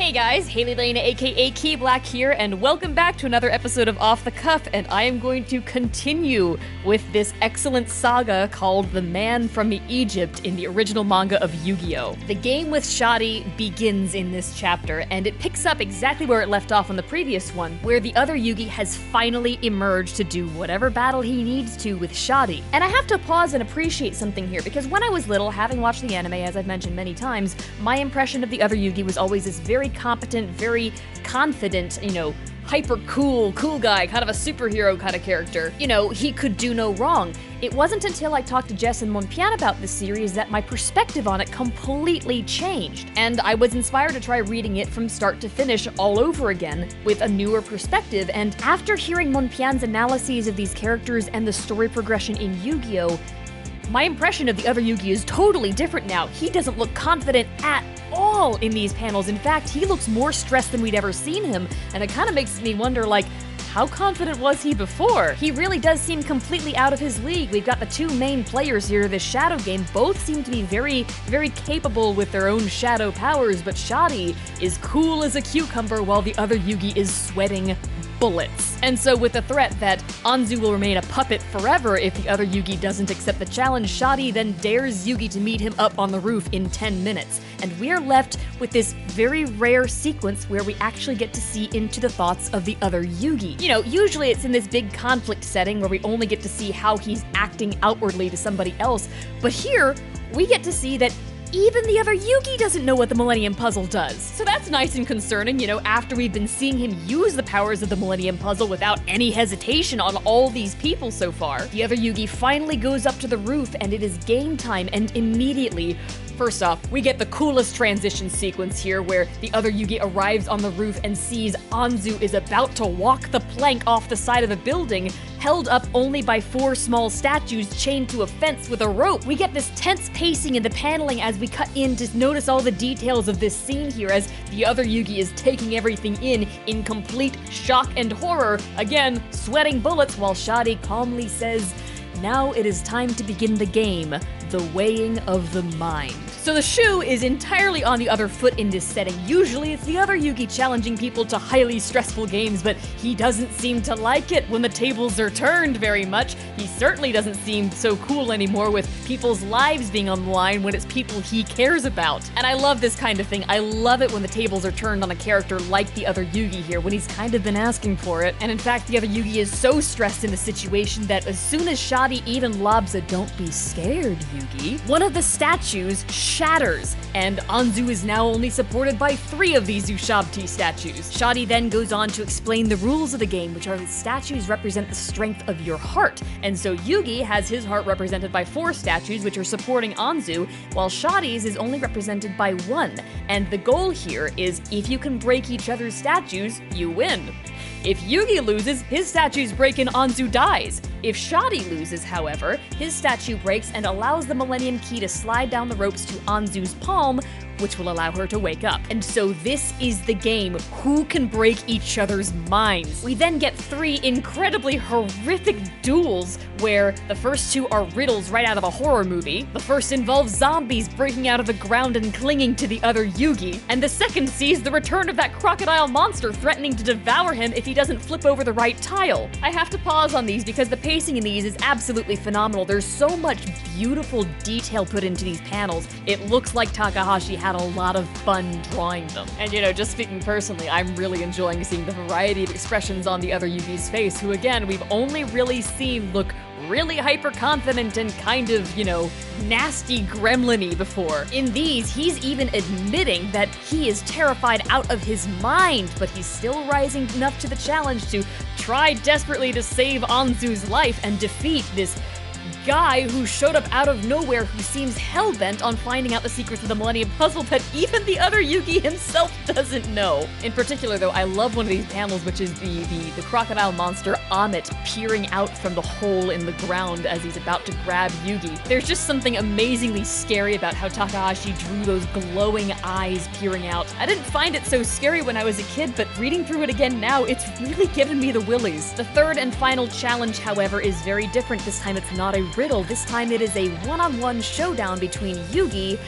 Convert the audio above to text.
Hey guys, Hailey, Lain, aka Key Black here, and welcome back to another episode of Off the Cuff, and I am going to continue with this excellent saga called The Man from Egypt in the original manga of Yu-Gi-Oh! The game with Shadi begins in this chapter, and it picks up exactly where it left off on the previous one, where the other Yugi has finally emerged to do whatever battle he needs to with Shadi. And I have to pause and appreciate something here, because when I was little, having watched the anime, as I've mentioned many times, my impression of the other Yugi was always this very competent, very confident, hyper cool guy, kind of a superhero kind of character. He could do no wrong. It wasn't until I talked to Jess and Monpian about this series that my perspective on it completely changed, and I was inspired to try reading it from start to finish all over again with a newer perspective. And after hearing Monpian's analyses of these characters and the story progression in Yu-Gi-Oh!, my impression of the other Yugi is totally different now. He doesn't look confident at all in these panels. In fact, he looks more stressed than we'd ever seen him, and it kind of makes me wonder, how confident was he before? He really does seem completely out of his league. We've got the two main players here of this shadow game. Both seem to be very, very capable with their own shadow powers, but Shadi is cool as a cucumber while the other Yugi is sweating bullets. And so with the threat that Anzu will remain a puppet forever if the other Yugi doesn't accept the challenge, Shadi then dares Yugi to meet him up on the roof in 10 minutes. And we are left with this very rare sequence where we actually get to see into the thoughts of the other Yugi. Usually it's in this big conflict setting where we only get to see how he's acting outwardly to somebody else, but here we get to see that even the other Yugi doesn't know what the Millennium Puzzle does. So that's nice and concerning, after we've been seeing him use the powers of the Millennium Puzzle without any hesitation on all these people so far. The other Yugi finally goes up to the roof and it is game time, and immediately, first off, we get the coolest transition sequence here where the other Yugi arrives on the roof and sees Anzu is about to walk the plank off the side of the building, held up only by 4 small statues chained to a fence with a rope. We get this tense pacing in the paneling as we cut in to notice all the details of this scene here as the other Yugi is taking everything in complete shock and horror, again, sweating bullets, while Shadi calmly says, "Now it is time to begin the game, the weighing of the mind." So the shoe is entirely on the other foot in this setting. Usually it's the other Yugi challenging people to highly stressful games, but he doesn't seem to like it when the tables are turned very much. He certainly doesn't seem so cool anymore with people's lives being on the line when it's people he cares about. And I love this kind of thing. I love it when the tables are turned on a character like the other Yugi here, when he's kind of been asking for it. And in fact, the other Yugi is so stressed in the situation that as soon as Shadi even lobs a "Don't be scared, Yugi," one of the statues shatters, and Anzu is now only supported by 3 of these Ushabti statues. Shadi then goes on to explain the rules of the game, which are that statues represent the strength of your heart, and so Yugi has his heart represented by 4 statues, which are supporting Anzu, while Shadi's is only represented by 1, and the goal here is if you can break each other's statues, you win. If Yugi loses, his statues break and Anzu dies. If Shadi loses, however, his statue breaks and allows the Millennium Key to slide down the ropes to Anzu's palm, which will allow her to wake up. And so this is the game. Who can break each other's minds? We then get 3 incredibly horrific duels where the first 2 are riddles right out of a horror movie. The first involves zombies breaking out of the ground and clinging to the other Yugi. And the second sees the return of that crocodile monster threatening to devour him if he doesn't flip over the right tile. I have to pause on these because the pacing in these is absolutely phenomenal. There's so much beautiful detail put into these panels. It looks like Takahashi had a lot of fun drawing them. And just speaking personally, I'm really enjoying seeing the variety of expressions on the other Yugi's face, who again, we've only really seen look really hyper-confident and kind of, nasty gremlin-y before. In these, he's even admitting that he is terrified out of his mind, but he's still rising enough to the challenge to try desperately to save Anzu's life and defeat this guy who showed up out of nowhere who seems hell-bent on finding out the secrets of the Millennium Puzzle that even the other Yugi himself doesn't know. In particular, though, I love one of these panels, which is the crocodile monster Amit peering out from the hole in the ground as he's about to grab Yugi. There's just something amazingly scary about how Takahashi drew those glowing eyes peering out. I didn't find it so scary when I was a kid, but reading through it again now, it's really given me the willies. The third and final challenge, however, is very different. This time it's not a riddle. This time it is a one-on-one showdown between Yugi